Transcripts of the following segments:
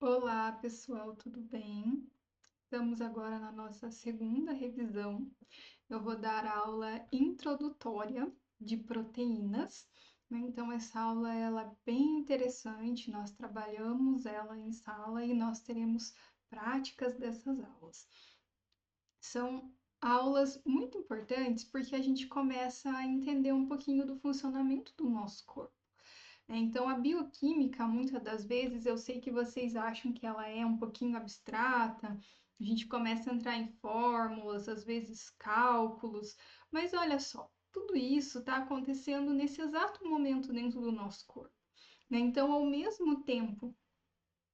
Olá, pessoal, tudo bem? Estamos agora na nossa segunda revisão. Eu vou dar a aula introdutória de proteínas, né? Então, essa aula ela é bem interessante, nós trabalhamos ela em sala e nós teremos práticas dessas aulas. São aulas muito importantes porque a gente começa a entender um pouquinho do funcionamento do nosso corpo. Então, a bioquímica, muitas das vezes, eu sei que vocês acham que ela é um pouquinho abstrata, a gente começa a entrar em fórmulas, às vezes cálculos, mas olha só, tudo isso está acontecendo nesse exato momento dentro do nosso corpo, né? Então, ao mesmo tempo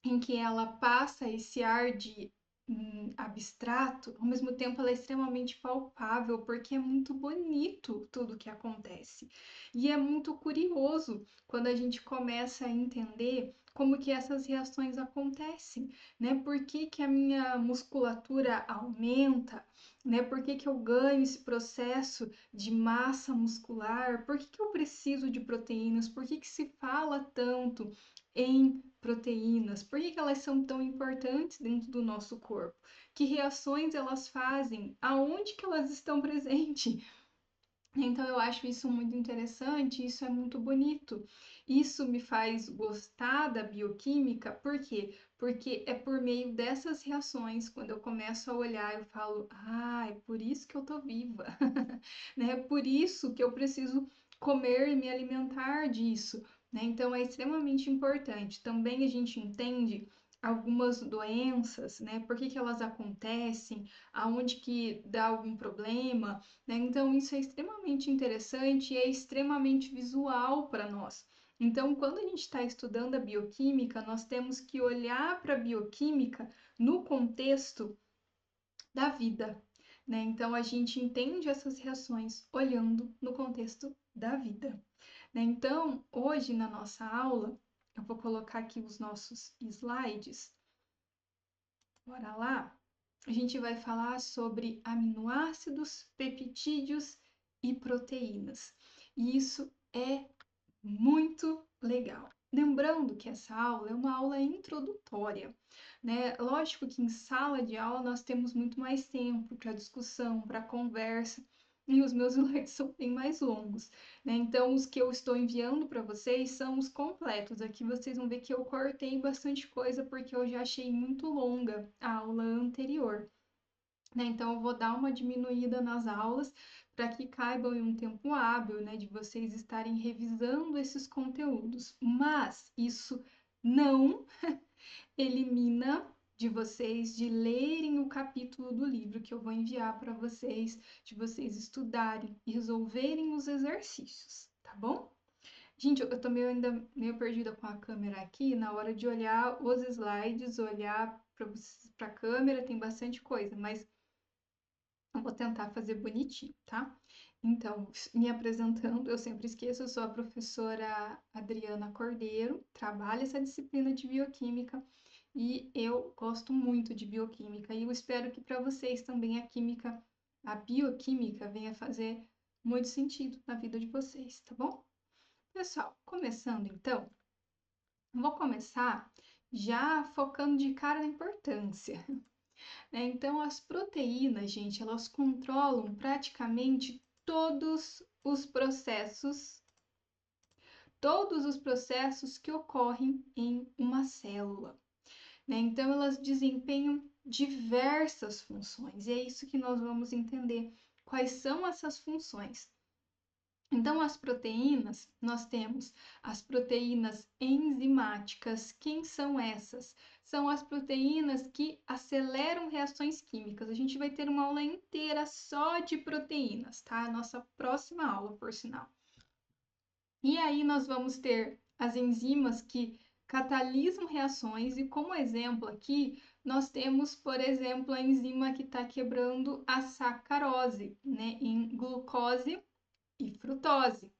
em que ela passa esse ar de abstrato, ao mesmo tempo ela é extremamente palpável, porque é muito bonito tudo que acontece. E é muito curioso quando a gente começa a entender como que essas reações acontecem, né? Por que que a minha musculatura aumenta, né? Por que que eu ganho esse processo de massa muscular? Por que que eu preciso de proteínas? Por que que se fala tanto em proteínas? Por que que elas são tão importantes dentro do nosso corpo? Que reações elas fazem? Aonde que elas estão presentes? Então eu acho isso muito interessante, isso é muito bonito. Isso me faz gostar da bioquímica, por quê? Porque é por meio dessas reações, quando eu começo a olhar, eu falo, ah, é por isso que eu tô viva, né? É por isso que eu preciso comer e me alimentar disso, né? Então é extremamente importante. Também a gente entende algumas doenças, né? Por que que elas acontecem, aonde que dá algum problema, né? Então, isso é extremamente interessante e é extremamente visual para nós. Então, quando a gente está estudando a bioquímica, nós temos que olhar para a bioquímica no contexto da vida, né? Então, a gente entende essas reações olhando no contexto da vida, né? Então, hoje na nossa aula, eu vou colocar aqui os nossos slides. Bora lá? A gente vai falar sobre aminoácidos, peptídeos e proteínas. E isso é muito legal. Lembrando que essa aula é uma aula introdutória, né? Lógico que em sala de aula nós temos muito mais tempo para discussão, para conversa, e os meus slides são bem mais longos, né? Então, os que eu estou enviando para vocês são os completos. Aqui vocês vão ver que eu cortei bastante coisa porque eu já achei muito longa a aula anterior, né? Então, eu vou dar uma diminuída nas aulas para que caibam em um tempo hábil, né, de vocês estarem revisando esses conteúdos. Mas isso não elimina de vocês de lerem o capítulo do livro que eu vou enviar para vocês, de vocês estudarem e resolverem os exercícios, tá bom? Gente, eu tô ainda meio perdida com a câmera aqui, na hora de olhar os slides, olhar para a câmera, tem bastante coisa, mas eu vou tentar fazer bonitinho, tá? Então, me apresentando, eu sempre esqueço, eu sou a professora Adriana Cordeiro, trabalho essa disciplina de bioquímica e eu gosto muito de bioquímica e eu espero que para vocês também a bioquímica venha fazer muito sentido na vida de vocês, tá bom? Pessoal, começando então, vou começar já focando de cara na importância, né? Então, as proteínas, gente, elas controlam praticamente todos os processos que ocorrem em uma célula, né? Então, elas desempenham diversas funções, e é isso que nós vamos entender. Quais são essas funções? Então, as proteínas, nós temos as proteínas enzimáticas. Quem são essas? São as proteínas que aceleram reações químicas. A gente vai ter uma aula inteira só de proteínas, tá? A nossa próxima aula, por sinal. E aí nós vamos ter as enzimas que catalisam reações, e como exemplo aqui, nós temos, por exemplo, a enzima que está quebrando a sacarose, né, em glucose e frutose,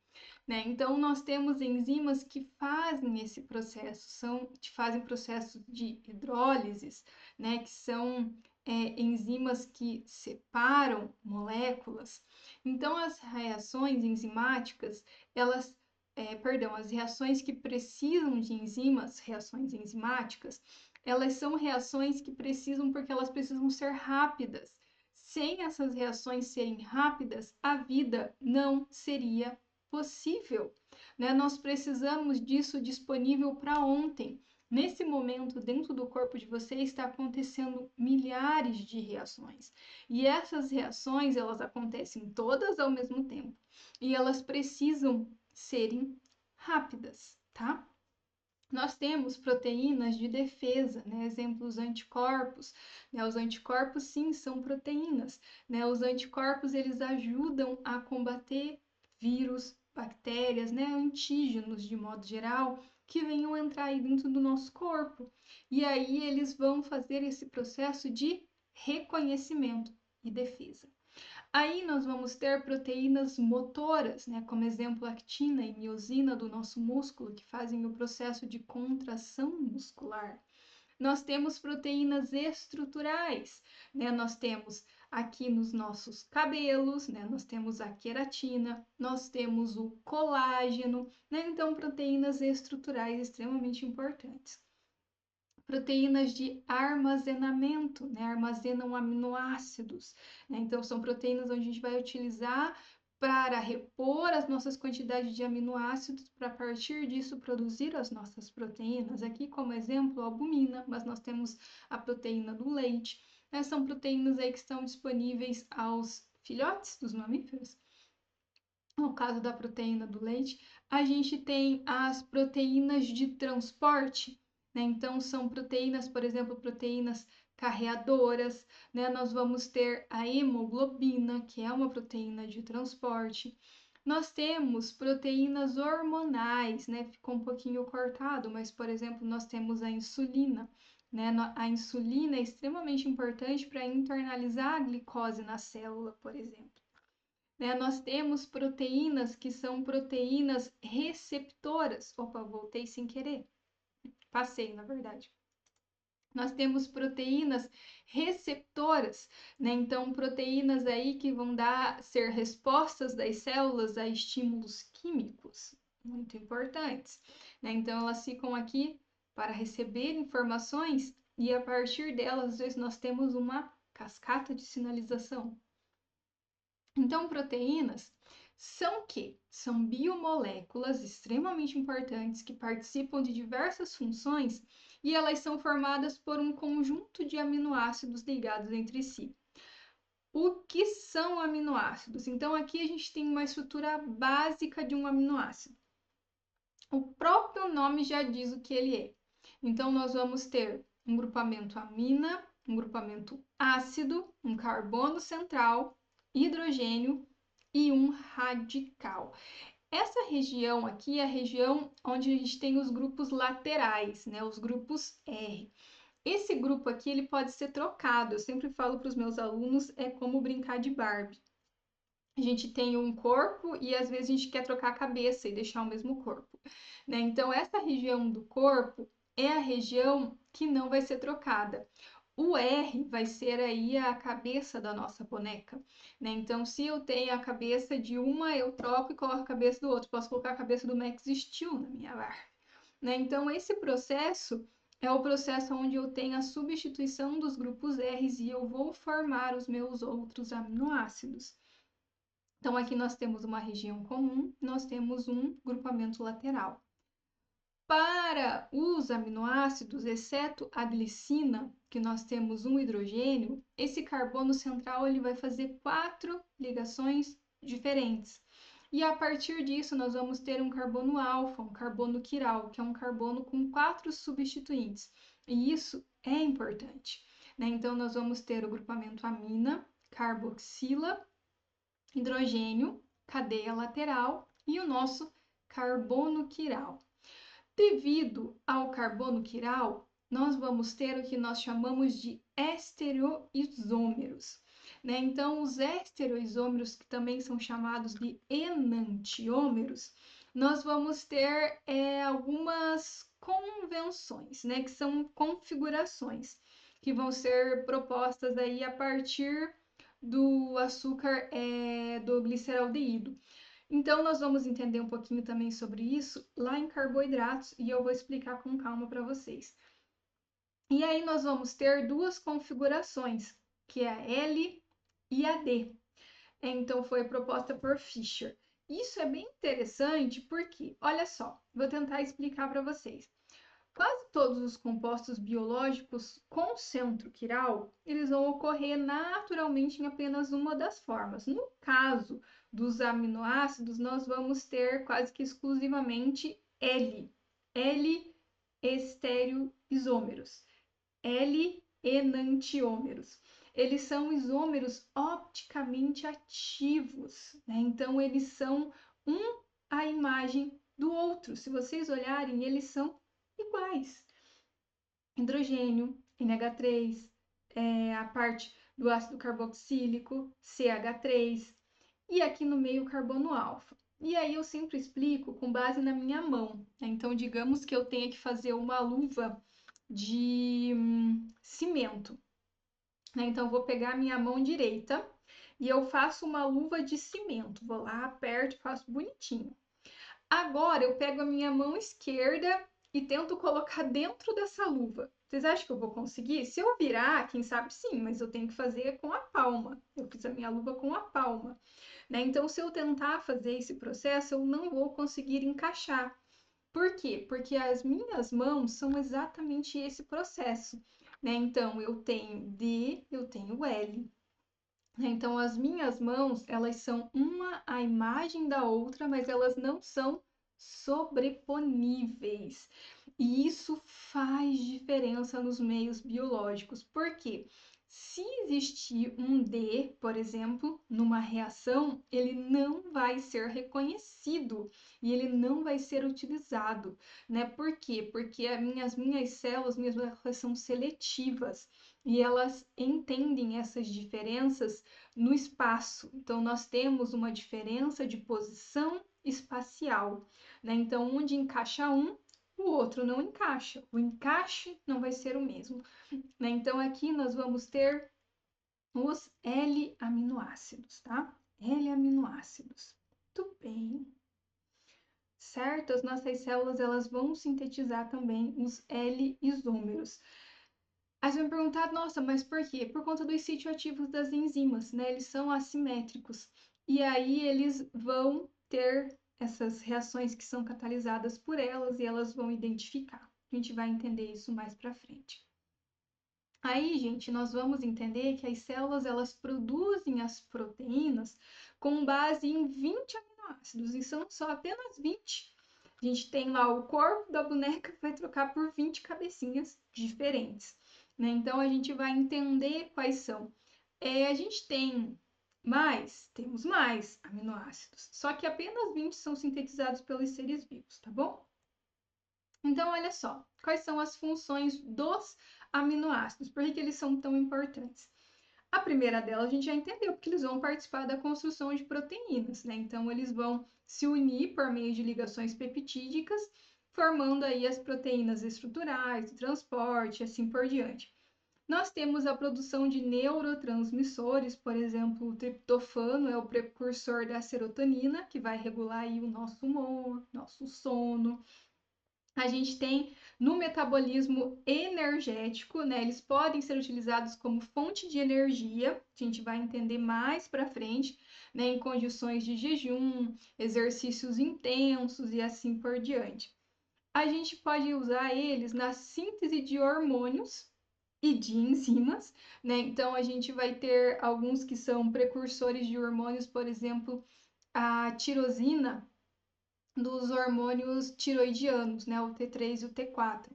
né? Então, nós temos enzimas que fazem esse processo, fazem processo de hidrólises, né? Que são enzimas que separam moléculas. Então, as reações enzimáticas, elas as reações que precisam de enzimas, reações enzimáticas, elas são reações que precisam porque elas precisam ser rápidas. Sem essas reações serem rápidas, a vida não seria possível, né? Nós precisamos disso disponível para ontem. Nesse momento, dentro do corpo de você, está acontecendo milhares de reações. E essas reações, elas acontecem todas ao mesmo tempo. E elas precisam serem rápidas, tá? Nós temos proteínas de defesa, né? Exemplos, anticorpos, né? Os anticorpos, sim, são proteínas, né? Os anticorpos, eles ajudam a combater vírus, bactérias, né? Antígenos, de modo geral, que venham entrar aí dentro do nosso corpo. E aí eles vão fazer esse processo de reconhecimento e defesa. Aí nós vamos ter proteínas motoras, né, como exemplo actina e miosina do nosso músculo, que fazem o processo de contração muscular. Nós temos proteínas estruturais, né? Nós temos aqui nos nossos cabelos, né? Nós temos a queratina, nós temos o colágeno, né? Então, proteínas estruturais extremamente importantes. Proteínas de armazenamento, né? Armazenam aminoácidos, né? Então, são proteínas onde a gente vai utilizar para repor as nossas quantidades de aminoácidos, para a partir disso produzir as nossas proteínas. Aqui, como exemplo, a albumina, mas nós temos a proteína do leite, né? São proteínas aí que estão disponíveis aos filhotes dos mamíferos. No caso da proteína do leite, a gente tem as proteínas de transporte, né? Então, são proteínas, por exemplo, proteínas carreadoras, né? Nós vamos ter a hemoglobina, que é uma proteína de transporte. Nós temos proteínas hormonais, né? Ficou um pouquinho cortado, mas, por exemplo, nós temos a insulina, né? A insulina é extremamente importante para internalizar a glicose na célula, por exemplo. Né? Nós temos proteínas que são proteínas receptoras. Opa, voltei sem querer. Passei, na verdade. Nós temos proteínas receptoras, né? Então, proteínas aí que vão ser respostas das células a estímulos químicos, muito importantes, né? Então, elas ficam aqui para receber informações e a partir delas, às vezes, nós temos uma cascata de sinalização. Então, proteínas são biomoléculas extremamente importantes que participam de diversas funções e elas são formadas por um conjunto de aminoácidos ligados entre si. O que são aminoácidos? Então, aqui a gente tem uma estrutura básica de um aminoácido. O próprio nome já diz o que ele é. Então, nós vamos ter um grupamento amina, um grupamento ácido, um carbono central, hidrogênio e um radical. Essa região aqui é a região onde a gente tem os grupos laterais, né? Os grupos R. Esse grupo aqui ele pode ser trocado. Eu sempre falo para os meus alunos, é como brincar de Barbie. A gente tem um corpo e às vezes a gente quer trocar a cabeça e deixar o mesmo corpo, né? Então essa região do corpo é a região que não vai ser trocada. O R vai ser aí a cabeça da nossa boneca, né? Então, se eu tenho a cabeça de uma, eu troco e coloco a cabeça do outro. Posso colocar a cabeça do Max Steel na minha Barbie, né? Então, esse processo é o processo onde eu tenho a substituição dos grupos R's e eu vou formar os meus outros aminoácidos. Então, aqui nós temos uma região comum, nós temos um grupamento lateral. Para os aminoácidos, exceto a glicina, que nós temos um hidrogênio, esse carbono central ele vai fazer 4 ligações diferentes. E a partir disso, nós vamos ter um carbono alfa, um carbono quiral, que é um carbono com 4 substituintes. E isso é importante, né? Então, nós vamos ter o grupamento amina, carboxila, hidrogênio, cadeia lateral e o nosso carbono quiral. Devido ao carbono quiral, nós vamos ter o que nós chamamos de estereoisômeros, né? Então, os estereoisômeros, que também são chamados de enantiômeros, nós vamos ter algumas convenções, né? Que são configurações que vão ser propostas aí a partir do açúcar do gliceraldeído. Então, nós vamos entender um pouquinho também sobre isso lá em carboidratos e eu vou explicar com calma para vocês. E aí, nós vamos ter duas configurações, que é a L e a D. Então, foi proposta por Fischer. Isso é bem interessante porque, olha só, vou tentar explicar para vocês. Quase todos os compostos biológicos com centro quiral, eles vão ocorrer naturalmente em apenas uma das formas. No caso dos aminoácidos, nós vamos ter quase que exclusivamente L estereoisômeros, L enantiômeros. Eles são isômeros opticamente ativos, né? Então eles são um à imagem do outro. Se vocês olharem, eles são iguais. Hidrogênio, NH3, a parte do ácido carboxílico, CH3, e aqui no meio o carbono alfa. E aí eu sempre explico com base na minha mão, né? Então, digamos que eu tenha que fazer uma luva de cimento, né? Então, eu vou pegar a minha mão direita e eu faço uma luva de cimento. Vou lá, aperto, faço bonitinho. Agora eu pego a minha mão esquerda e tento colocar dentro dessa luva. Vocês acham que eu vou conseguir? Se eu virar, quem sabe sim, mas eu tenho que fazer com a palma. Eu fiz a minha luva com a palma, né? Então, se eu tentar fazer esse processo, eu não vou conseguir encaixar. Por quê? Porque as minhas mãos são exatamente esse processo, né? Então, eu tenho D, eu tenho L. Então, as minhas mãos, elas são uma à imagem da outra, mas elas não são sobreponíveis. E isso faz diferença nos meios biológicos. Por quê? Se existir um D, por exemplo, numa reação, ele não vai ser reconhecido e ele não vai ser utilizado, né? Por quê? Porque as minhas células, elas são seletivas e elas entendem essas diferenças no espaço. Então, nós temos uma diferença de posição espacial, né? Então, onde encaixa um, o outro não encaixa. O encaixe não vai ser o mesmo, né? Então, aqui nós vamos ter os L-aminoácidos, tá? L-aminoácidos. Muito bem. Certo? As nossas células, elas vão sintetizar também os L-isômeros. Aí você vai me perguntar, nossa, mas por quê? Por conta dos sítios ativos das enzimas, né? Eles são assimétricos. E aí eles vão ter essas reações que são catalisadas por elas e elas vão identificar. A gente vai entender isso mais para frente. Aí, gente, nós vamos entender que as células elas produzem as proteínas com base em 20 aminoácidos e são só apenas 20. A gente tem lá o corpo da boneca que vai trocar por 20 cabecinhas diferentes, né? Então a gente vai entender quais são. A gente temos mais aminoácidos, só que apenas 20 são sintetizados pelos seres vivos, tá bom? Então, olha só, quais são as funções dos aminoácidos? Por que eles são tão importantes? A primeira delas a gente já entendeu, porque eles vão participar da construção de proteínas, né? Então, eles vão se unir por meio de ligações peptídicas, formando aí as proteínas estruturais, de transporte e assim por diante. Nós temos a produção de neurotransmissores, por exemplo, o triptofano é o precursor da serotonina, que vai regular aí o nosso humor, nosso sono. A gente tem no metabolismo energético, né? Eles podem ser utilizados como fonte de energia, a gente vai entender mais para frente, né? Em condições de jejum, exercícios intensos e assim por diante. A gente pode usar eles na síntese de hormônios e de enzimas, né? Então a gente vai ter alguns que são precursores de hormônios, por exemplo, a tirosina dos hormônios tiroidianos, né, o T3 e o T4.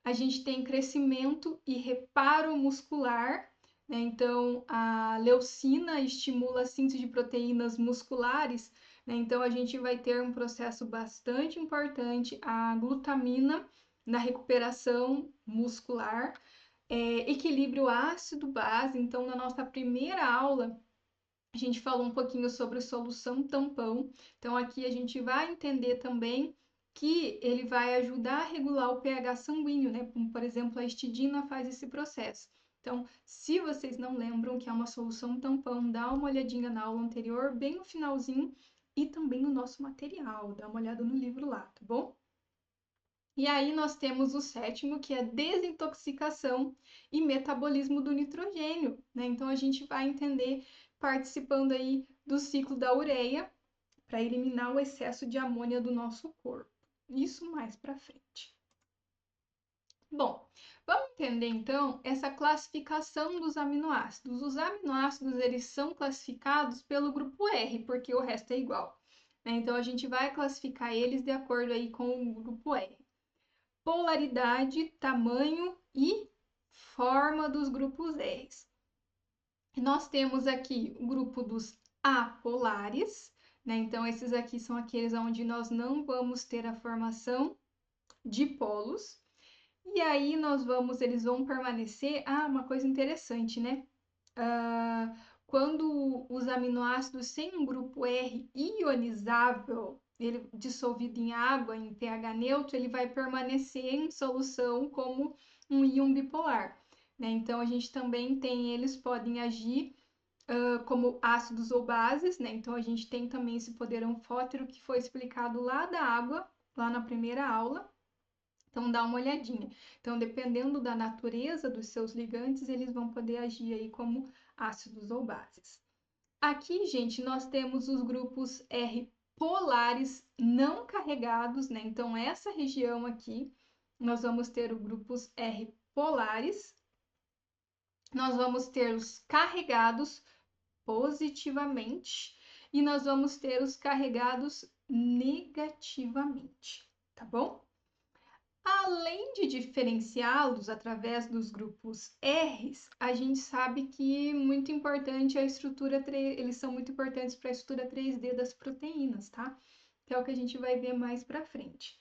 A gente tem crescimento e reparo muscular, né? Então a leucina estimula a síntese de proteínas musculares, né? Então a gente vai ter um processo bastante importante, a glutamina na recuperação muscular, equilíbrio ácido-base. Então, na nossa primeira aula, a gente falou um pouquinho sobre solução tampão. Então, aqui a gente vai entender também que ele vai ajudar a regular o pH sanguíneo, né? Como, por exemplo, a histidina faz esse processo. Então, se vocês não lembram que é uma solução tampão, dá uma olhadinha na aula anterior, bem no finalzinho, e também no nosso material. Dá uma olhada no livro lá, tá bom? E aí nós temos o sétimo, que é desintoxicação e metabolismo do nitrogênio, né? Então a gente vai entender participando aí do ciclo da ureia para eliminar o excesso de amônia do nosso corpo. Isso mais para frente. Bom, vamos entender então essa classificação dos aminoácidos. Os aminoácidos eles são classificados pelo grupo R, porque o resto é igual, né? Então a gente vai classificar eles de acordo aí com o grupo R. Polaridade, tamanho e forma dos grupos R. Nós temos aqui o grupo dos apolares, né? Então esses aqui são aqueles onde nós não vamos ter a formação de polos. E aí eles vão permanecer. Ah, uma coisa interessante, né? Quando os aminoácidos sem um grupo R ionizável, ele dissolvido em água, em pH neutro, ele vai permanecer em solução como um íon bipolar, né? Então a gente também tem, eles podem agir como ácidos ou bases, né? Então a gente tem também esse poder anfótero que foi explicado lá da água, lá na primeira aula. Então dá uma olhadinha. Então, dependendo da natureza dos seus ligantes, eles vão poder agir aí como ácidos ou bases. Aqui, gente, nós temos os grupos R polares não carregados, né? Então, essa região aqui, nós vamos ter os grupos R polares. Nós vamos ter os carregados positivamente e nós vamos ter os carregados negativamente, tá bom? Além de diferenciá-los através dos grupos R, a gente sabe que muito importante a estrutura, eles são muito importantes para a estrutura 3D das proteínas, tá? Que é o que a gente vai ver mais para frente.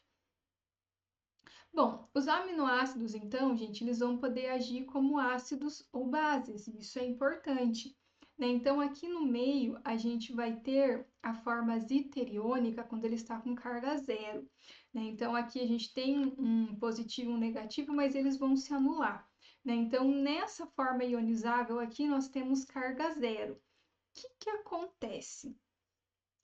Bom, os aminoácidos, então, gente, eles vão poder agir como ácidos ou bases, isso é importante, né? Então, aqui no meio, a gente vai ter a forma zwitteriônica quando ele está com carga zero, né? Então, aqui a gente tem um positivo e um negativo, mas eles vão se anular, né? Então, nessa forma ionizável aqui, nós temos carga zero. O que acontece?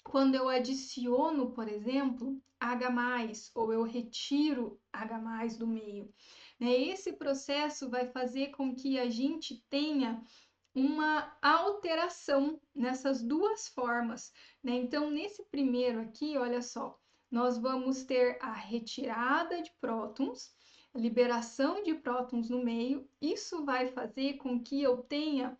Quando eu adiciono, por exemplo, H+, ou eu retiro H+ do meio, né? Esse processo vai fazer com que a gente tenha uma alteração nessas duas formas, né? Então, nesse primeiro aqui, olha só, nós vamos ter a retirada de prótons, a liberação de prótons no meio, isso vai fazer com que eu tenha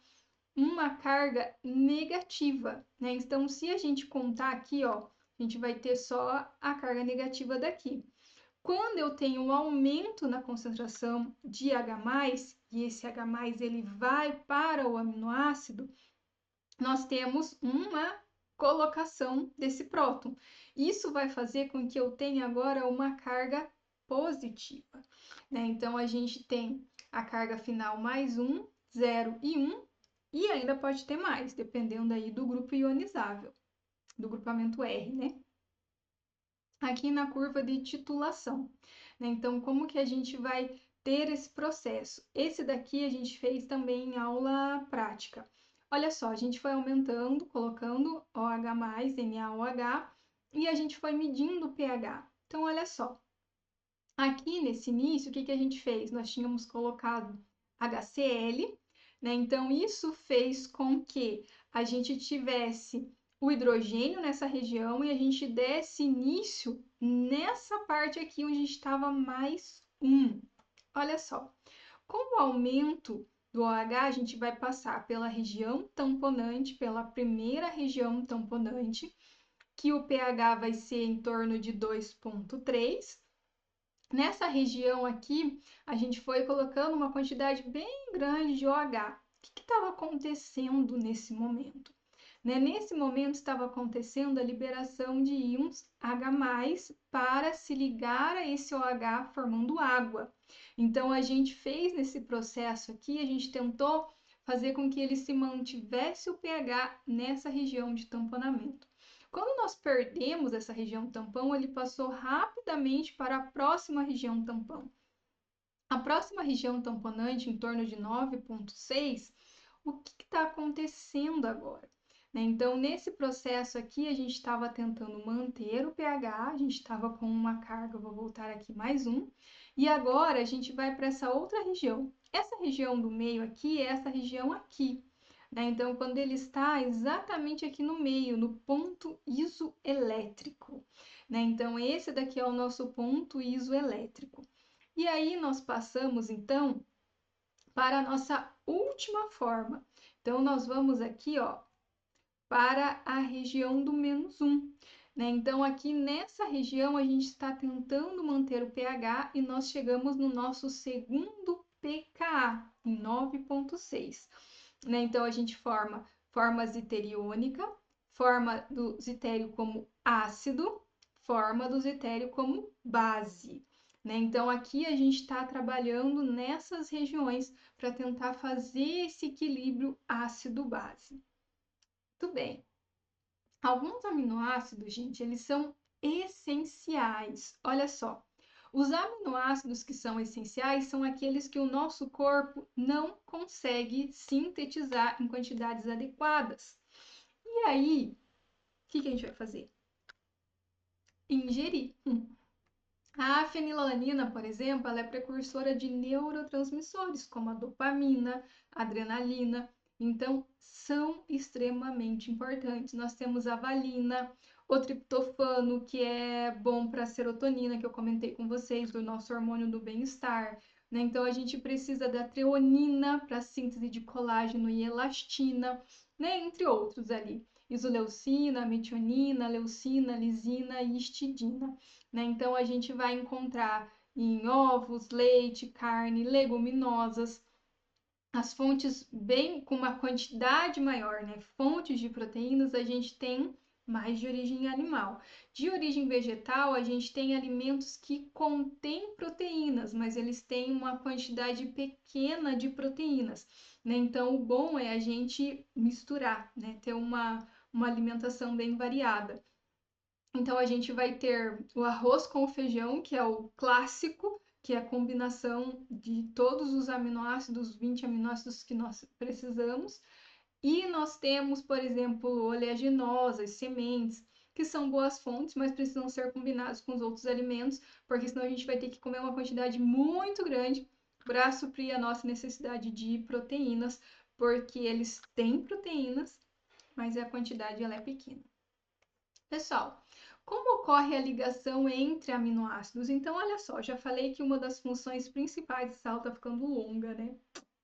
uma carga negativa, né? Então, se a gente contar aqui, ó, a gente vai ter só a carga negativa daqui. Quando eu tenho um aumento na concentração de H+, e esse H+, ele vai para o aminoácido, nós temos uma colocação desse próton. Isso vai fazer com que eu tenha agora uma carga positiva, né? Então, a gente tem a carga final mais 1, 0 e 1, e ainda pode ter mais, dependendo aí do grupo ionizável, do grupamento R, né? Aqui na curva de titulação, né? Então, como que a gente vai ter esse processo? Esse daqui a gente fez também em aula prática. Olha só, a gente foi aumentando, colocando OH+, NaOH, e a gente foi medindo o pH. Então, olha só, aqui nesse início, o que a gente fez? Nós tínhamos colocado HCl, né? Então, isso fez com que a gente tivesse o hidrogênio nessa região e a gente desse início nessa parte aqui onde estava mais 1. Olha só, com o aumento do OH, a gente vai passar pela região tamponante, pela primeira região tamponante, que o pH vai ser em torno de 2,3. Nessa região aqui, a gente foi colocando uma quantidade bem grande de OH. O que estava acontecendo nesse momento? Né? Nesse momento estava acontecendo a liberação de íons H+, para se ligar a esse OH formando água. Então, a gente fez nesse processo aqui, a gente tentou fazer com que ele se mantivesse o pH nessa região de tamponamento. Quando nós perdemos essa região tampão, ele passou rapidamente para a próxima região tampão. A próxima região tamponante, em torno de 9,6, o que está acontecendo agora? né? Então, nesse processo aqui, a gente estava tentando manter o pH, a gente estava com uma carga, vou voltar aqui mais um, e agora a gente vai para essa outra região. Essa região do meio aqui é essa região aqui, né? Então, quando ele está exatamente aqui no meio, no ponto isoelétrico, né? Então, esse daqui é o nosso ponto isoelétrico. E aí, nós passamos, então, para a nossa última forma. Então, nós vamos aqui, ó, para a região do -1, né? Então, aqui nessa região, a gente está tentando manter o pH e nós chegamos no nosso segundo pKa, em 9,6, né? Então, a gente forma ziteriônica, forma do zitério como ácido, forma do zitério como base, né? Então, aqui a gente está trabalhando nessas regiões para tentar fazer esse equilíbrio ácido-base. Muito bem. Alguns aminoácidos, gente, eles são essenciais. Olha só. Os aminoácidos que são essenciais são aqueles que o nosso corpo não consegue sintetizar em quantidades adequadas. E aí, o que a gente vai fazer? Ingerir. A fenilalanina, por exemplo, ela é precursora de neurotransmissores, como a dopamina, a adrenalina. Então, são extremamente importantes. Nós temos a valina, o triptofano, que é bom para a serotonina, que eu comentei com vocês, do nosso hormônio do bem-estar, né? Então, a gente precisa da treonina para a síntese de colágeno e elastina, né? Entre outros ali. Isoleucina, metionina, leucina, lisina e histidina, né? Então, a gente vai encontrar em ovos, leite, carne, leguminosas, as fontes bem com uma quantidade maior, né? Fontes de proteínas a gente tem mais de origem animal. De origem vegetal, a gente tem alimentos que contêm proteínas, mas eles têm uma quantidade pequena de proteínas, né? Então, o bom é a gente misturar, né? Ter uma alimentação bem variada. Então, a gente vai ter o arroz com o feijão, que é o clássico, que é a combinação de todos os aminoácidos, 20 aminoácidos que nós precisamos. E nós temos, por exemplo, oleaginosas, sementes, que são boas fontes, mas precisam ser combinados com os outros alimentos, porque senão a gente vai ter que comer uma quantidade muito grande para suprir a nossa necessidade de proteínas, porque eles têm proteínas, mas a quantidade ela é pequena. Pessoal, como ocorre a ligação entre aminoácidos? Então, olha só, já falei que uma das funções principais dessa aula tá ficando longa, né?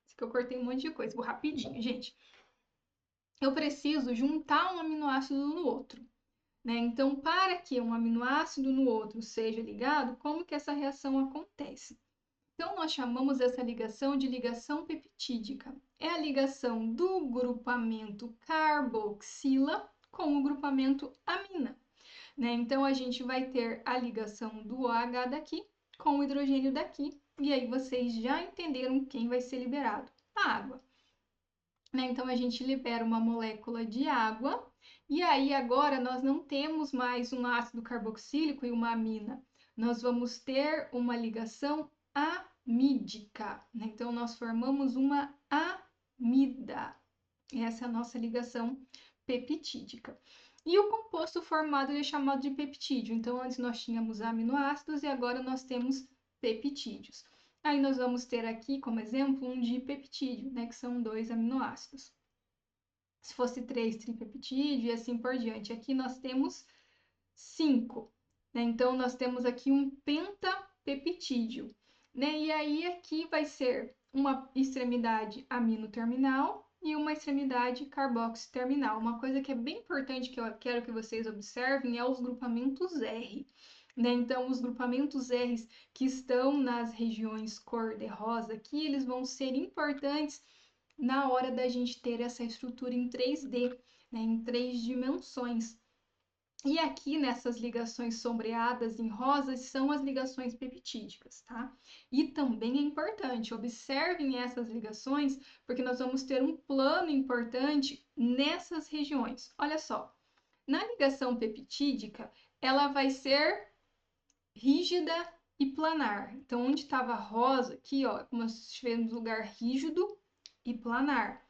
Isso que eu cortei um monte de coisa, vou rapidinho, gente. Eu preciso juntar um aminoácido no outro, né? Então, para que um aminoácido no outro seja ligado, como que essa reação acontece? Então, nós chamamos essa ligação de ligação peptídica. É a ligação do grupamento carboxila com o grupamento amina, né? Então, a gente vai ter a ligação do OH daqui com o hidrogênio daqui, e aí vocês já entenderam quem vai ser liberado? A água, né? Então, a gente libera uma molécula de água, e aí agora nós não temos mais um ácido carboxílico e uma amina, nós vamos ter uma ligação amídica, né? Então, nós formamos uma amida. Essa é a nossa ligação peptídica. E o composto formado é chamado de peptídeo. Então, antes nós tínhamos aminoácidos e agora nós temos peptídeos. Aí nós vamos ter aqui, como exemplo, um dipeptídeo, né, que são 2 aminoácidos. Se fosse 3, tripeptídeo e assim por diante. Aqui nós temos 5, né? Então, nós temos aqui um pentapeptídeo, né? E aí aqui vai ser uma extremidade amino-terminal e uma extremidade carboxy-terminal. Uma coisa que é bem importante que eu quero que vocês observem é os grupamentos R, né? Então, os grupamentos R que estão nas regiões cor-de-rosa aqui, eles vão ser importantes na hora da gente ter essa estrutura em 3D, né? Em 3 dimensões. E aqui nessas ligações sombreadas em rosas são as ligações peptídicas, tá? E também é importante, observem essas ligações, porque nós vamos ter um plano importante nessas regiões. Olha só, na ligação peptídica, ela vai ser rígida e planar. Então, onde estava rosa, aqui, ó, como nós tivemos lugar rígido e planar.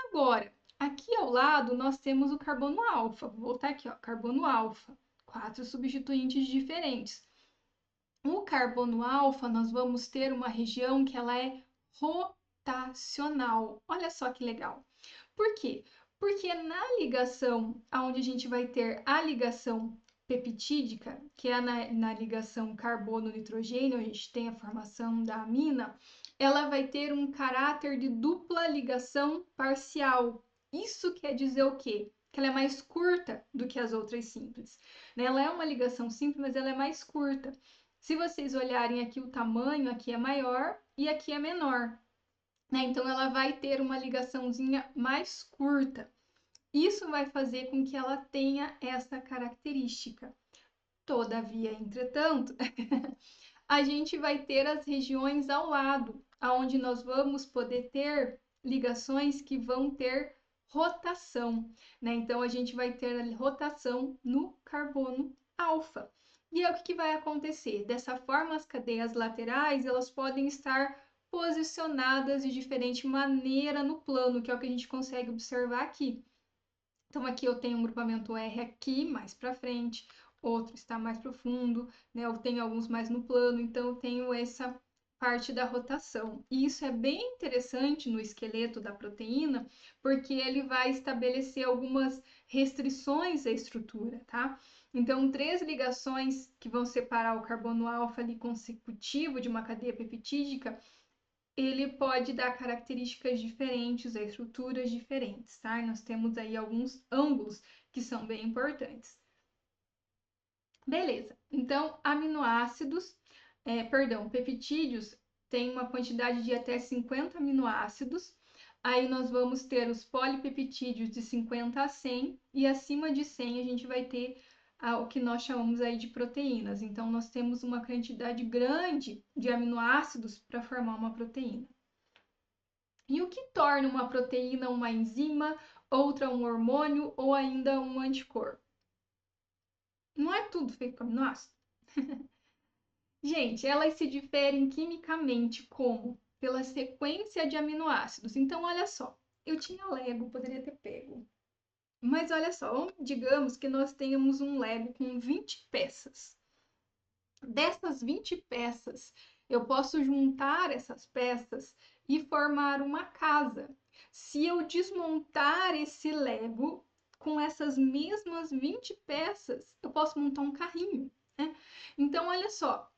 Agora, Aqui ao lado nós temos o carbono alfa. Vou voltar aqui, ó, carbono alfa. 4 substituintes diferentes. O carbono alfa, nós vamos ter uma região que ela é rotacional. Olha só que legal. Por quê? Porque na ligação, onde a gente vai ter a ligação peptídica, que é na ligação carbono-nitrogênio, a gente tem a formação da amina, ela vai ter um caráter de dupla ligação parcial. Isso quer dizer o quê? Que ela é mais curta do que as outras simples. Ela é uma ligação simples, mas ela é mais curta. Se vocês olharem aqui o tamanho, aqui é maior e aqui é menor. Então ela vai ter uma ligaçãozinha mais curta. Isso vai fazer com que ela tenha essa característica. Todavia, entretanto, a gente vai ter as regiões ao lado, onde nós vamos poder ter ligações que vão ter rotação, Então a gente vai ter a rotação no carbono alfa. E é o que vai acontecer? Dessa forma, as cadeias laterais, elas podem estar posicionadas de diferente maneira no plano, que é o que a gente consegue observar aqui. Então, aqui eu tenho um grupamento R aqui, mais para frente, outro está mais profundo, Eu tenho alguns mais no plano, então eu tenho essa parte da rotação. E isso é bem interessante no esqueleto da proteína, porque ele vai estabelecer algumas restrições à estrutura, tá? Então, 3 ligações que vão separar o carbono alfa ali consecutivo de uma cadeia peptídica, ele pode dar características diferentes, a estruturas diferentes, tá? E nós temos aí alguns ângulos que são bem importantes. Beleza, então aminoácidos, peptídeos tem uma quantidade de até 50 aminoácidos. Aí nós vamos ter os polipeptídeos de 50 a 100 e acima de 100 a gente vai ter o que nós chamamos aí de proteínas. Então, nós temos uma quantidade grande de aminoácidos para formar uma proteína. E o que torna uma proteína uma enzima, outra um hormônio ou ainda um anticorpo? Não é tudo feito com aminoácido? Gente, elas se diferem quimicamente como? Pela sequência de aminoácidos. Então, olha só, eu tinha Lego, poderia ter pego. Mas olha só, digamos que nós tenhamos um Lego com 20 peças. Dessas 20 peças, eu posso juntar essas peças e formar uma casa. Se eu desmontar esse Lego com essas mesmas 20 peças, eu posso montar um carrinho, Então, olha só,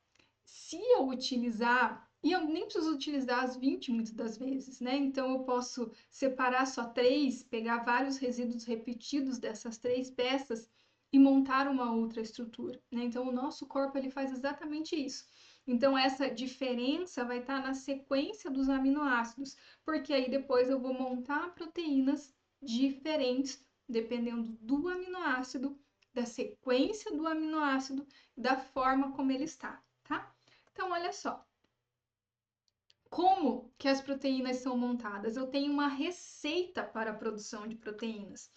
se eu utilizar, e eu nem preciso utilizar as 20 muitas das vezes, Então, eu posso separar só 3, pegar vários resíduos repetidos dessas 3 peças e montar uma outra estrutura, Então, o nosso corpo ele faz exatamente isso. Então, essa diferença vai estar na sequência dos aminoácidos, porque aí depois eu vou montar proteínas diferentes, dependendo do aminoácido, da sequência do aminoácido, da forma como ele está, tá? Então, olha só. Como que as proteínas são montadas? Eu tenho uma receita para a produção de proteínas.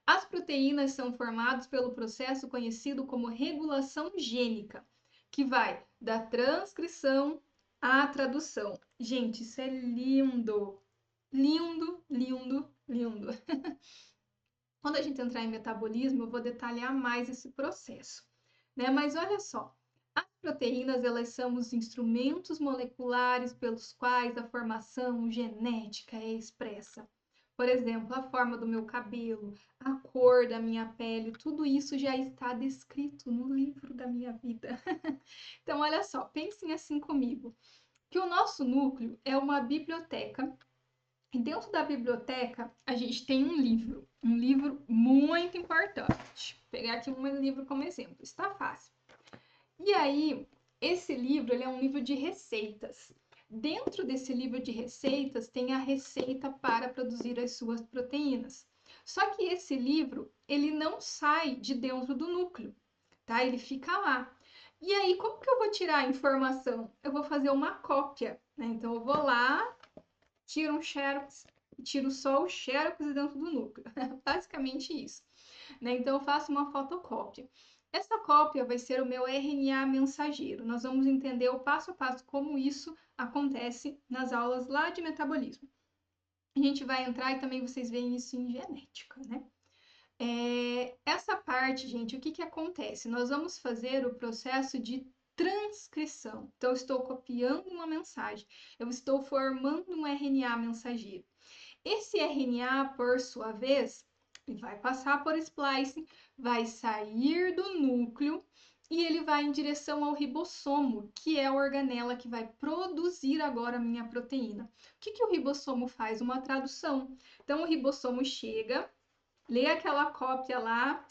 As proteínas são formadas pelo processo conhecido como regulação gênica, que vai da transcrição à tradução. Gente, isso é lindo! Lindo, lindo, lindo. Quando a gente entrar em metabolismo, eu vou detalhar mais esse processo, Mas olha só, as proteínas, elas são os instrumentos moleculares pelos quais a formação genética é expressa. Por exemplo, a forma do meu cabelo, a cor da minha pele, tudo isso já está descrito no livro da minha vida. Então, olha só, pensem assim comigo, que o nosso núcleo é uma biblioteca e dentro da biblioteca, a gente tem um livro muito importante. Vou pegar aqui um livro como exemplo, está fácil. E aí, esse livro ele é um livro de receitas. Dentro desse livro de receitas tem a receita para produzir as suas proteínas. Só que esse livro, ele não sai de dentro do núcleo, tá? Ele fica lá. E aí, como que eu vou tirar a informação? Eu vou fazer uma cópia, Então, eu vou lá, tiro um xerox e tiro só o xerox dentro do núcleo. Basicamente isso. Então, eu faço uma fotocópia. Essa cópia vai ser o meu RNA mensageiro. Nós vamos entender o passo a passo como isso acontece nas aulas lá de metabolismo. A gente vai entrar e também vocês veem isso em genética, né? Essa parte, gente, o que acontece? Nós vamos fazer o processo de transcrição. Então, eu estou copiando uma mensagem, eu estou formando um RNA mensageiro. Esse RNA, por sua vez, ele vai passar por splicing, vai sair do núcleo e ele vai em direção ao ribossomo, que é a organela que vai produzir agora a minha proteína. O que o ribossomo faz? Uma tradução. Então, o ribossomo chega, lê aquela cópia lá,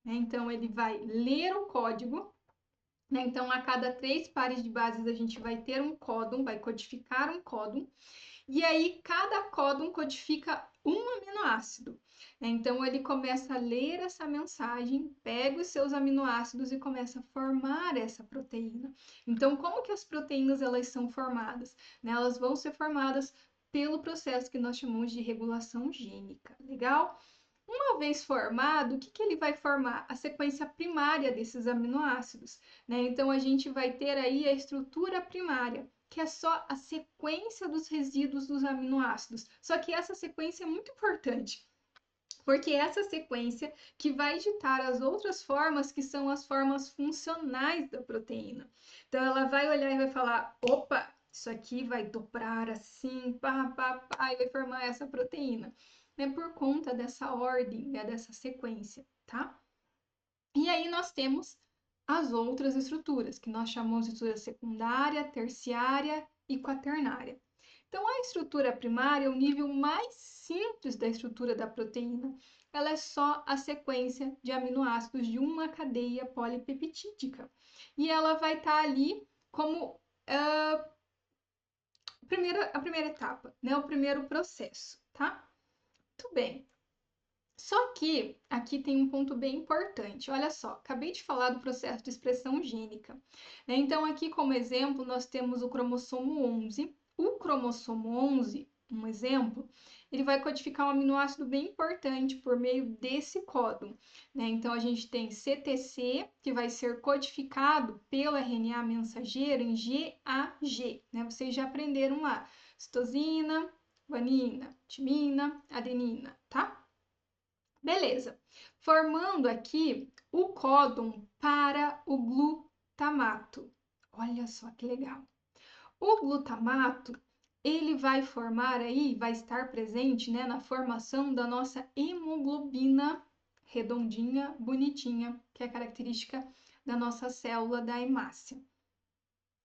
né? Então ele vai ler o código, né? Então a cada 3 pares de bases a gente vai ter um códon, vai codificar um códon, e aí cada códon codifica um aminoácido, né? Então ele começa a ler essa mensagem, pega os seus aminoácidos e começa a formar essa proteína. Então como que as proteínas elas são formadas? Né? Elas vão ser formadas pelo processo que nós chamamos de regulação gênica, legal? Uma vez formado, o que ele vai formar? A sequência primária desses aminoácidos, né? Então a gente vai ter aí a estrutura primária, que é só a sequência dos resíduos dos aminoácidos. Só que essa sequência é muito importante, porque é essa sequência que vai ditar as outras formas, que são as formas funcionais da proteína. Então ela vai olhar e vai falar: opa, isso aqui vai dobrar assim, e vai formar essa proteína, né? Por conta dessa ordem, né? Dessa sequência, tá? E aí nós temos as outras estruturas, que nós chamamos de estrutura secundária, terciária e quaternária. Então, a estrutura primária é o nível mais simples da estrutura da proteína. Ela é só a sequência de aminoácidos de uma cadeia polipeptídica. E ela vai estar ali como a primeira etapa, né? O primeiro processo, tá? Muito bem. Só que aqui tem um ponto bem importante. Olha só, acabei de falar do processo de expressão gênica, né? Então, aqui como exemplo, nós temos o cromossomo 11. O cromossomo 11, um exemplo, ele vai codificar um aminoácido bem importante por meio desse códon, né? Então, a gente tem CTC, que vai ser codificado pelo RNA mensageiro em GAG, né? Vocês já aprenderam lá. Citosina, guanina, timina, adenina, tá? Beleza. Formando aqui o códon para o glutamato. Olha só que legal. O glutamato, ele vai formar aí, vai estar presente, né, na formação da nossa hemoglobina redondinha, bonitinha, que é característica da nossa célula da hemácia.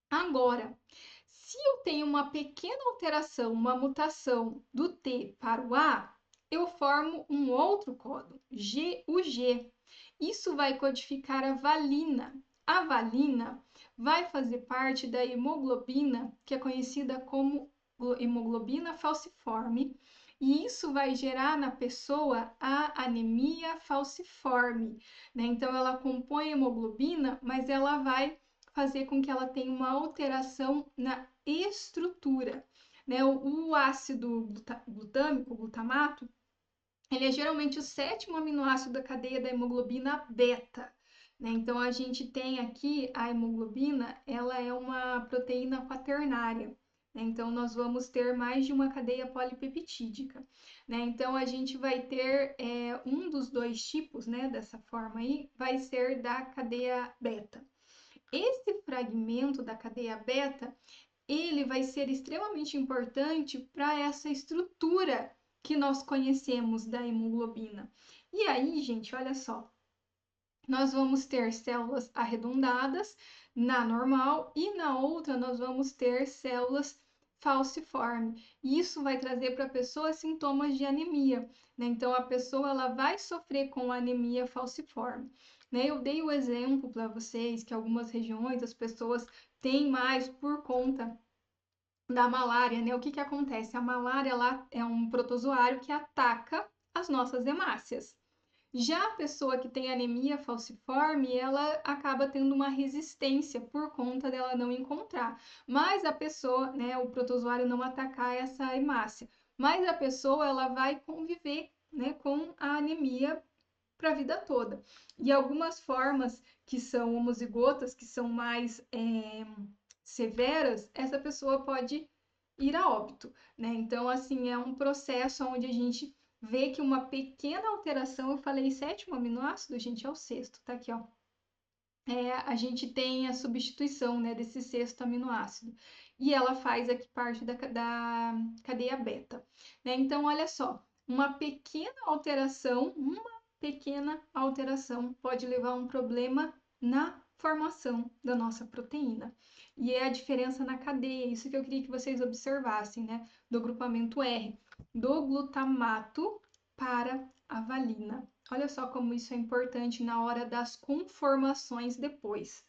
Agora, se eu tenho uma pequena alteração, uma mutação do T para o A, eu formo um outro códon, GUG. Isso vai codificar a valina. A valina vai fazer parte da hemoglobina, que é conhecida como hemoglobina falciforme, e isso vai gerar na pessoa a anemia falciforme, né? Então, ela compõe a hemoglobina, mas ela vai fazer com que ela tenha uma alteração na estrutura, né? O ácido glutâmico, o glutamato, ele é geralmente o 7º aminoácido da cadeia da hemoglobina beta, né? Então a gente tem aqui a hemoglobina, ela é uma proteína quaternária, né? Então nós vamos ter mais de uma cadeia polipeptídica, né? Então a gente vai ter um dos dois tipos, né? Dessa forma aí, vai ser da cadeia beta. Esse fragmento da cadeia beta, ele vai ser extremamente importante para essa estrutura que nós conhecemos da hemoglobina. E aí, gente, olha só, nós vamos ter células arredondadas na normal e na outra nós vamos ter células falciforme. Isso vai trazer para a pessoa sintomas de anemia, né? Então a pessoa ela vai sofrer com anemia falciforme. Né? Eu dei o exemplo para vocês que algumas regiões as pessoas têm mais por conta da malária, né? O que acontece? A malária lá é um protozoário que ataca as nossas hemácias. Já a pessoa que tem anemia falciforme, ela acaba tendo uma resistência por conta dela não encontrar. Mas a pessoa, né, o protozoário não atacar essa hemácia. Mas a pessoa, ela vai conviver, né, com a anemia para a vida toda. E algumas formas que são homozigotas, que são mais severas, essa pessoa pode ir a óbito, né? Então, assim, é um processo onde a gente vê que uma pequena alteração, eu falei sétimo aminoácido, gente, é o sexto, tá aqui, ó. A gente tem a substituição, né, desse sexto aminoácido. E ela faz aqui parte da cadeia beta, né? Então, olha só, uma pequena alteração pode levar a um problema na formação da nossa proteína. E é a diferença na cadeia, isso que eu queria que vocês observassem, né? Do grupamento R, do glutamato para a valina. Olha só como isso é importante na hora das conformações depois.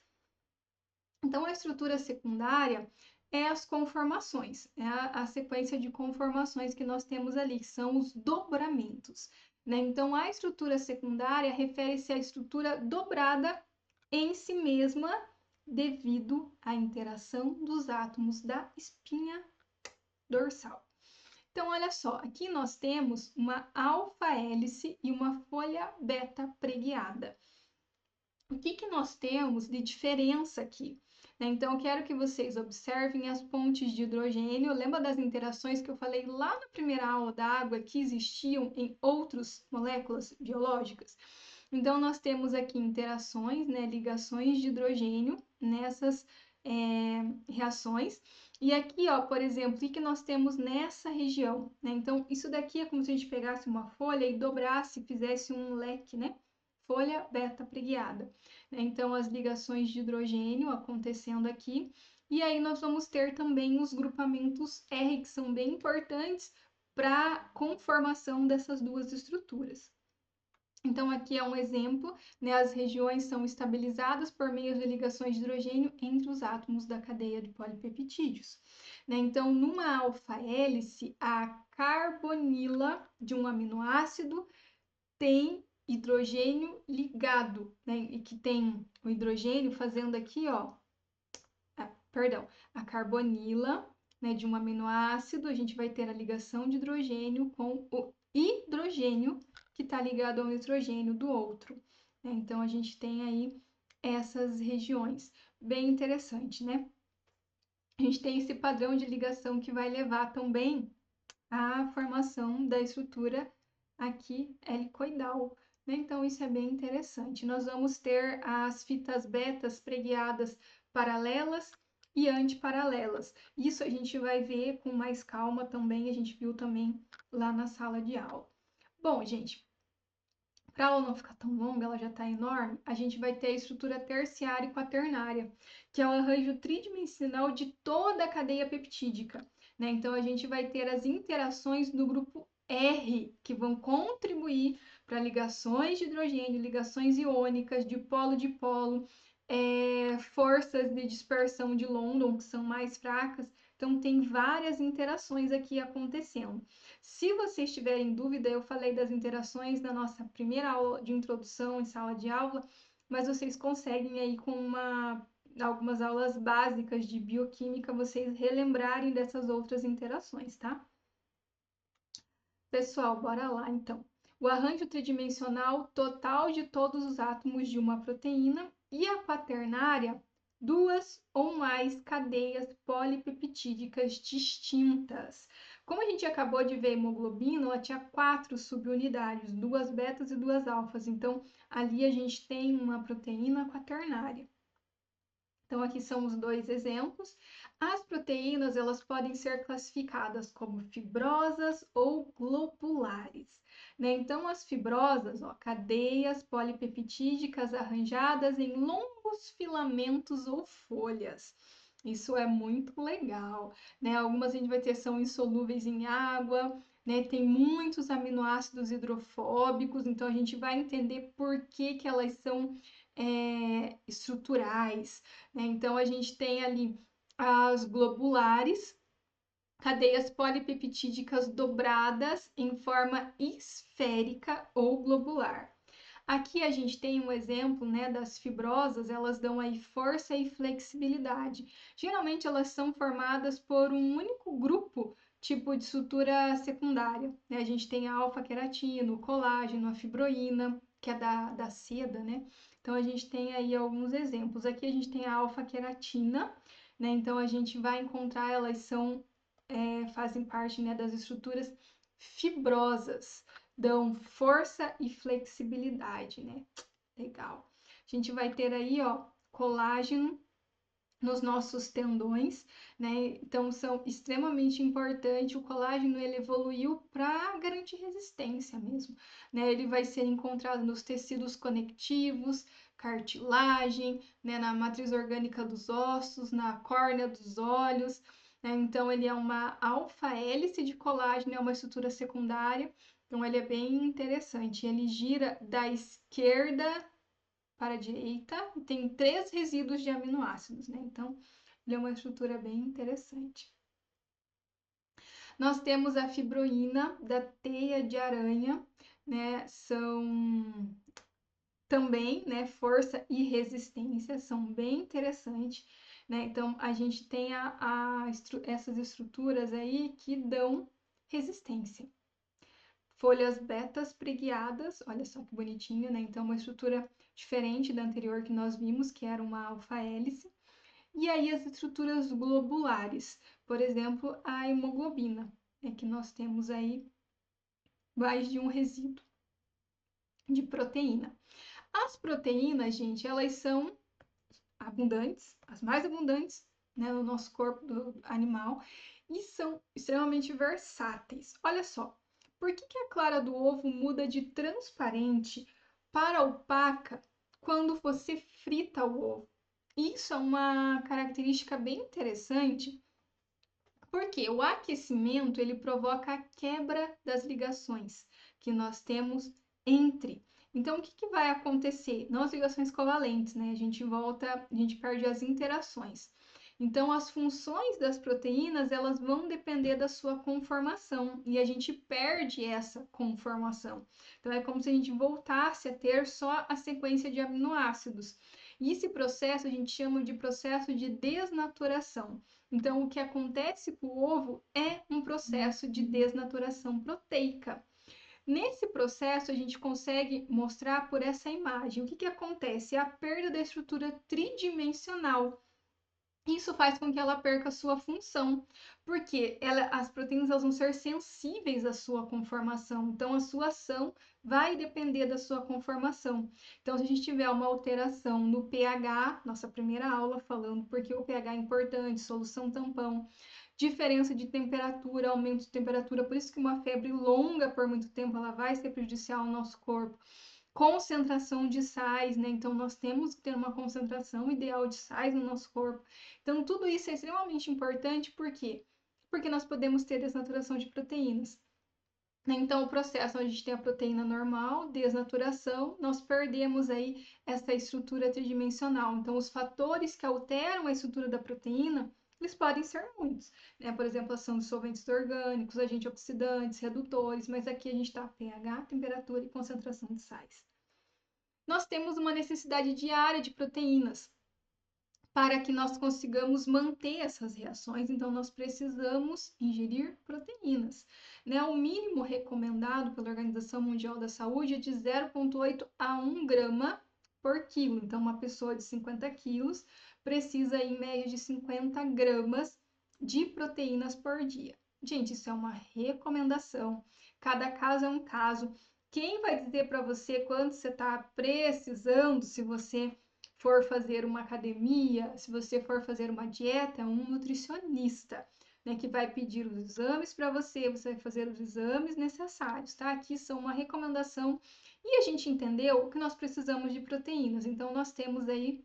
Então, a estrutura secundária é as conformações, é a sequência de conformações que nós temos ali, que são os dobramentos, né? Então, a estrutura secundária refere-se à estrutura dobrada em si mesma devido à interação dos átomos da espinha dorsal. Então, olha só, aqui nós temos uma alfa-hélice e uma folha beta preguiada. O que nós temos de diferença aqui? Né? Então, eu quero que vocês observem as pontes de hidrogênio. Lembra das interações que eu falei lá na primeira aula da água que existiam em outras moléculas biológicas? Então, nós temos aqui interações, né, ligações de hidrogênio nessas reações. E aqui, ó, por exemplo, o que nós temos nessa região? Né? Então, isso daqui é como se a gente pegasse uma folha e dobrasse, fizesse um leque, né? Folha beta preguiada. Né? Então, as ligações de hidrogênio acontecendo aqui. E aí nós vamos ter também os grupamentos R, que são bem importantes para a conformação dessas duas estruturas. Então, aqui é um exemplo, né? As regiões são estabilizadas por meio de ligações de hidrogênio entre os átomos da cadeia de polipeptídeos. Né? Então, numa alfa-hélice, a carbonila de um aminoácido tem hidrogênio ligado, né? E que tem o hidrogênio fazendo aqui, ó, a carbonila, né, de um aminoácido, a gente vai ter a ligação de hidrogênio com o hidrogênio que está ligado ao nitrogênio do outro. Né? Então, a gente tem aí essas regiões. Bem interessante, né? A gente tem esse padrão de ligação que vai levar também à formação da estrutura aqui helicoidal. Né? Então, isso é bem interessante. Nós vamos ter as fitas betas preguiadas paralelas e antiparalelas. Isso a gente vai ver com mais calma também, a gente viu também lá na sala de aula. Bom, gente, para a aula não ficar tão longa, ela já está enorme, a gente vai ter a estrutura terciária e quaternária, que é o arranjo tridimensional de toda a cadeia peptídica. Né? Então, a gente vai ter as interações do grupo R, que vão contribuir para ligações de hidrogênio, ligações iônicas, dipolo-dipolo, forças de dispersão de London, que são mais fracas. Então, tem várias interações aqui acontecendo. Se vocês tiverem dúvida, eu falei das interações na nossa primeira aula de introdução em sala de aula, mas vocês conseguem aí com algumas aulas básicas de bioquímica, vocês relembrarem dessas outras interações, tá? Pessoal, bora lá então. O arranjo tridimensional total de todos os átomos de uma proteína e a quaternária, duas ou mais cadeias polipeptídicas distintas. Como a gente acabou de ver a hemoglobina, ela tinha 4 subunidades, 2 betas e 2 alfas. Então, ali a gente tem uma proteína quaternária. Então, aqui são os dois exemplos. As proteínas, elas podem ser classificadas como fibrosas ou globulares. Né? Então, as fibrosas, ó, cadeias polipeptídicas arranjadas em longos filamentos ou folhas. Isso é muito legal, né? Algumas a gente vai ter são insolúveis em água, né? Tem muitos aminoácidos hidrofóbicos, então a gente vai entender por que elas são estruturais, né? Então, a gente tem ali as globulares, cadeias polipeptídicas dobradas em forma esférica ou globular. Aqui a gente tem um exemplo, né, das fibrosas, elas dão aí força e flexibilidade. Geralmente elas são formadas por um único grupo tipo de estrutura secundária. Né? A gente tem a alfa-queratina, o colágeno, a fibroína, que é da seda, né? Então a gente tem aí alguns exemplos. Aqui a gente tem a alfa-queratina, né? Então a gente vai encontrar, elas são fazem parte, né, das estruturas fibrosas, dão força e flexibilidade, né? Legal. A gente vai ter aí, ó, colágeno nos nossos tendões, né? Então são extremamente importantes. O colágeno ele evoluiu para garantir resistência mesmo, né? Ele vai ser encontrado nos tecidos conectivos, cartilagem, né? Na matriz orgânica dos ossos, na córnea dos olhos, né? Então ele é uma alfa-hélice de colágeno, é uma estrutura secundária. Então ele é bem interessante. Ele gira da esquerda para a direita e tem 3 resíduos de aminoácidos, né? Então, ele é uma estrutura bem interessante. Nós temos a fibroína da teia de aranha, né? São também, né, força e resistência, são bem interessantes, né? Então, a gente tem essas estruturas aí que dão resistência. Folhas betas preguiadas, olha só que bonitinho, né? Então, uma estrutura diferente da anterior que nós vimos, que era uma alfa-hélice. E aí as estruturas globulares, por exemplo, a hemoglobina, né? Que nós temos aí mais de um resíduo de proteína. As proteínas, gente, elas são abundantes, as mais abundantes, né, no nosso corpo do animal, e são extremamente versáteis. Olha só, por que a clara do ovo muda de transparente para opaca quando você frita o ovo? Isso é uma característica bem interessante, porque o aquecimento ele provoca a quebra das ligações que nós temos entre. Então, o que vai acontecer? Não as ligações covalentes, né? A gente perde as interações. Então, as funções das proteínas, elas vão depender da sua conformação e a gente perde essa conformação. Então, é como se a gente voltasse a ter só a sequência de aminoácidos. E esse processo a gente chama de processo de desnaturação. Então, o que acontece com o ovo é um processo de desnaturação proteica. Nesse processo, a gente consegue mostrar por essa imagem. O que acontece? É a perda da estrutura tridimensional. Isso faz com que ela perca a sua função, porque as proteínas elas vão ser sensíveis à sua conformação, então a sua ação vai depender da sua conformação. Então, se a gente tiver uma alteração no pH, nossa primeira aula falando porque o pH é importante, solução tampão, diferença de temperatura, aumento de temperatura, por isso que uma febre longa por muito tempo ela vai ser prejudicial ao nosso corpo. Concentração de sais, né? Então, nós temos que ter uma concentração ideal de sais no nosso corpo. Então, tudo isso é extremamente importante, por quê? Porque nós podemos ter desnaturação de proteínas. Então, o processo onde a gente tem a proteína normal, desnaturação, nós perdemos aí essa estrutura tridimensional. Então, os fatores que alteram a estrutura da proteína, eles podem ser muitos, né? Por exemplo, ação de solventes orgânicos, agentes oxidantes, redutores, mas aqui a gente está pH, temperatura e concentração de sais. Nós temos uma necessidade diária de proteínas para que nós consigamos manter essas reações, então nós precisamos ingerir proteínas, né? O mínimo recomendado pela Organização Mundial da Saúde é de 0,8 a 1 grama por quilo. Então, uma pessoa de 50 quilos precisa, em média, de 50 gramas de proteínas por dia. Gente, isso é uma recomendação. Cada caso é um caso. Quem vai dizer para você quanto você está precisando, se você for fazer uma academia, se você for fazer uma dieta, é um nutricionista, né, que vai pedir os exames para você, você vai fazer os exames necessários, tá? Aqui são uma recomendação e a gente entendeu que nós precisamos de proteínas, então nós temos aí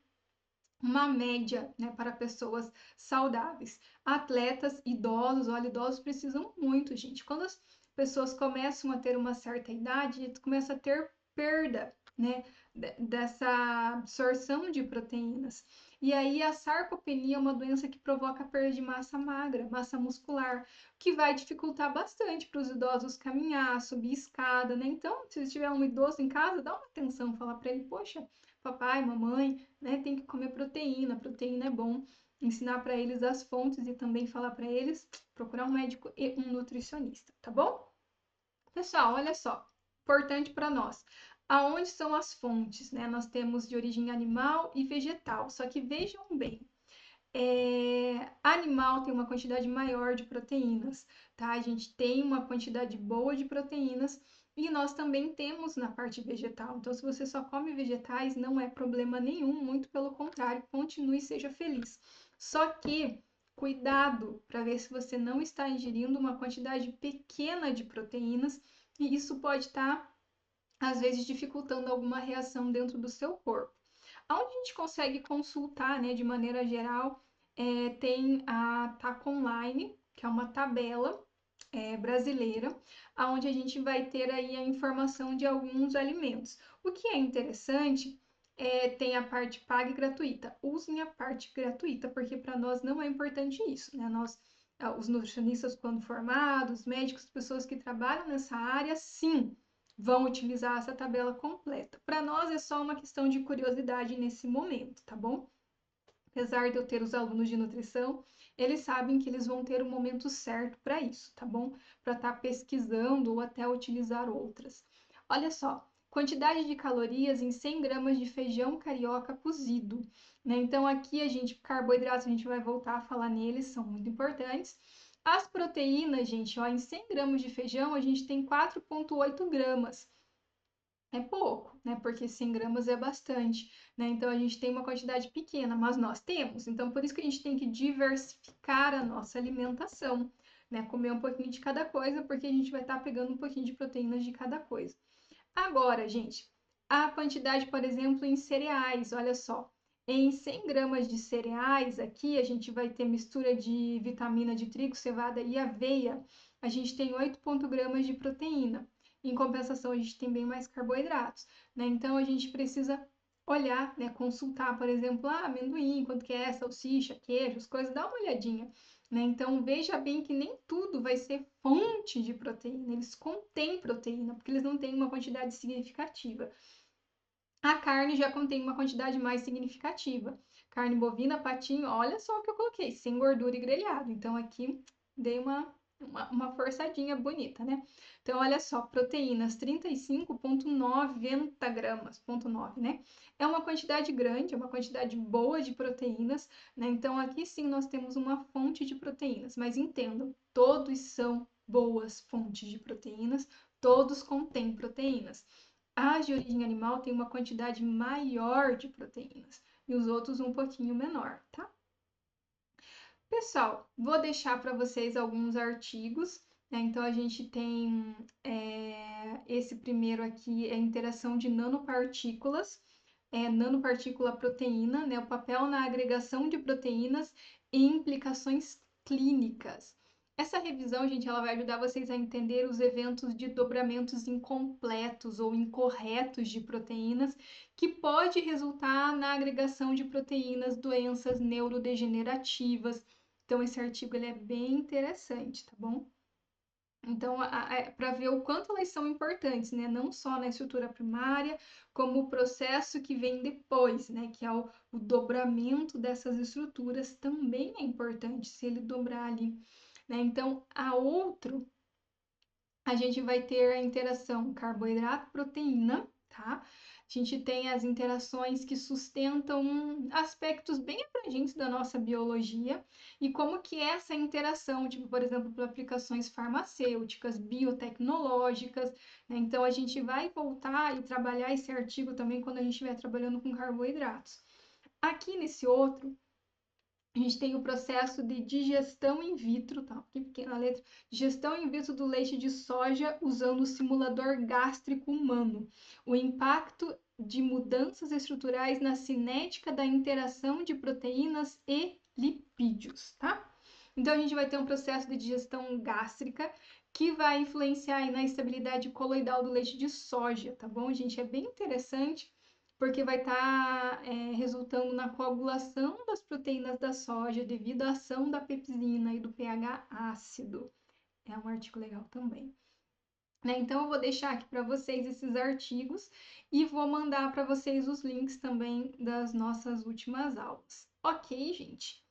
uma média, né, para pessoas saudáveis. Atletas, idosos, olha, idosos precisam muito, gente. Quando as pessoas começam a ter uma certa idade, começa a ter perda, né, dessa absorção de proteínas. E aí a sarcopenia é uma doença que provoca perda de massa magra, massa muscular, que vai dificultar bastante para os idosos caminhar, subir escada, né? Então, se tiver um idoso em casa, dá uma atenção, fala para ele, poxa, papai, mamãe, né, tem que comer proteína, proteína é bom. Ensinar para eles as fontes e também falar para eles procurar um médico e um nutricionista, tá bom? Pessoal, olha só, importante para nós. Aonde são as fontes, né? Nós temos de origem animal e vegetal. Só que vejam bem, animal tem uma quantidade maior de proteínas, tá? A gente tem uma quantidade boa de proteínas e nós também temos na parte vegetal. Então, se você só come vegetais, não é problema nenhum, muito pelo contrário, continue e seja feliz. Só que cuidado para ver se você não está ingerindo uma quantidade pequena de proteínas e isso pode estar, às vezes, dificultando alguma reação dentro do seu corpo. Onde a gente consegue consultar, né, de maneira geral, tem a TAC Online, que é uma tabela brasileira, onde a gente vai ter aí a informação de alguns alimentos. O que é interessante tem a parte paga e gratuita. Usem a parte gratuita, porque para nós não é importante isso, né? Nós, os nutricionistas, quando formados, médicos, pessoas que trabalham nessa área, sim, vão utilizar essa tabela completa. Para nós é só uma questão de curiosidade nesse momento, tá bom? Apesar de eu ter os alunos de nutrição, eles sabem que eles vão ter o momento certo para isso, tá bom? Para estar pesquisando ou até utilizar outras. Olha só, quantidade de calorias em 100 gramas de feijão carioca cozido, né? Então aqui a gente, carboidratos, a gente vai voltar a falar neles, são muito importantes. As proteínas, gente, ó, em 100 gramas de feijão a gente tem 4,8 gramas. É pouco, né? Porque 100 gramas é bastante, né? Então a gente tem uma quantidade pequena, mas nós temos. Então por isso que a gente tem que diversificar a nossa alimentação, né? Comer um pouquinho de cada coisa, porque a gente vai estar pegando um pouquinho de proteínas de cada coisa. Agora, gente, a quantidade, por exemplo, em cereais, olha só. Em 100 gramas de cereais, aqui a gente vai ter mistura de vitamina de trigo, cevada e aveia. A gente tem 8 gramas de proteína. Em compensação, a gente tem bem mais carboidratos, né? Então, a gente precisa olhar, né? Consultar, por exemplo, amendoim, quanto que é, salsicha, queijo, as coisas, dá uma olhadinha. Né? Então, veja bem que nem tudo vai ser fonte de proteína, eles contêm proteína, porque eles não têm uma quantidade significativa. A carne já contém uma quantidade mais significativa. Carne bovina, patinho, olha só o que eu coloquei, sem gordura e grelhado. Então, aqui dei uma forçadinha bonita, né? Então, olha só, proteínas, 35,90 gramas, 0,9, né? É uma quantidade grande, é uma quantidade boa de proteínas, né? Então, aqui sim nós temos uma fonte de proteínas, mas entendam, todos são boas fontes de proteínas, todos contêm proteínas. As de origem animal têm uma quantidade maior de proteínas e os outros um pouquinho menor, tá? Pessoal, vou deixar para vocês alguns artigos, né? Então a gente tem esse primeiro aqui, é a interação de nanopartículas, nanopartícula proteína, né? O papel na agregação de proteínas e implicações clínicas. Essa revisão, gente, ela vai ajudar vocês a entender os eventos de dobramentos incompletos ou incorretos de proteínas, que pode resultar na agregação de proteínas, doenças neurodegenerativas. Então, esse artigo ele é bem interessante, tá bom? Então, para ver o quanto elas são importantes, né? Não só na estrutura primária, como o processo que vem depois, né? Que é o dobramento dessas estruturas também é importante, se ele dobrar ali, né? Então, a gente vai ter a interação carboidrato-proteína, tá? A gente tem as interações que sustentam aspectos bem abrangentes da nossa biologia e como que é essa interação, tipo, por exemplo, para aplicações farmacêuticas, biotecnológicas, né? Então, a gente vai voltar e trabalhar esse artigo também quando a gente estiver trabalhando com carboidratos. Aqui nesse outro, a gente tem o processo de digestão in vitro, tá? Aqui pequena letra, digestão in vitro do leite de soja usando o simulador gástrico humano. O impacto de mudanças estruturais na cinética da interação de proteínas e lipídios, tá? Então a gente vai ter um processo de digestão gástrica que vai influenciar aí na estabilidade coloidal do leite de soja, tá bom, gente? É bem interessante porque vai estar resultando na coagulação das proteínas da soja devido à ação da pepsina e do pH ácido. É um artigo legal também. Né? Então, eu vou deixar aqui para vocês esses artigos e vou mandar para vocês os links também das nossas últimas aulas. Ok, gente?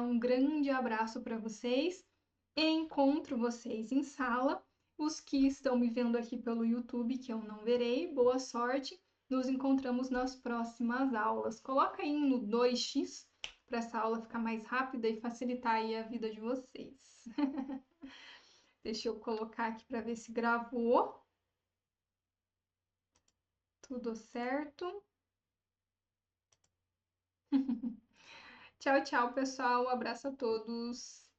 Um grande abraço para vocês. Encontro vocês em sala. Os que estão me vendo aqui pelo YouTube, que eu não verei, boa sorte. Nos encontramos nas próximas aulas. Coloca aí no 2x para essa aula ficar mais rápida e facilitar aí a vida de vocês. Deixa eu colocar aqui para ver se gravou. Tudo certo. Tchau, tchau, pessoal. Um abraço a todos.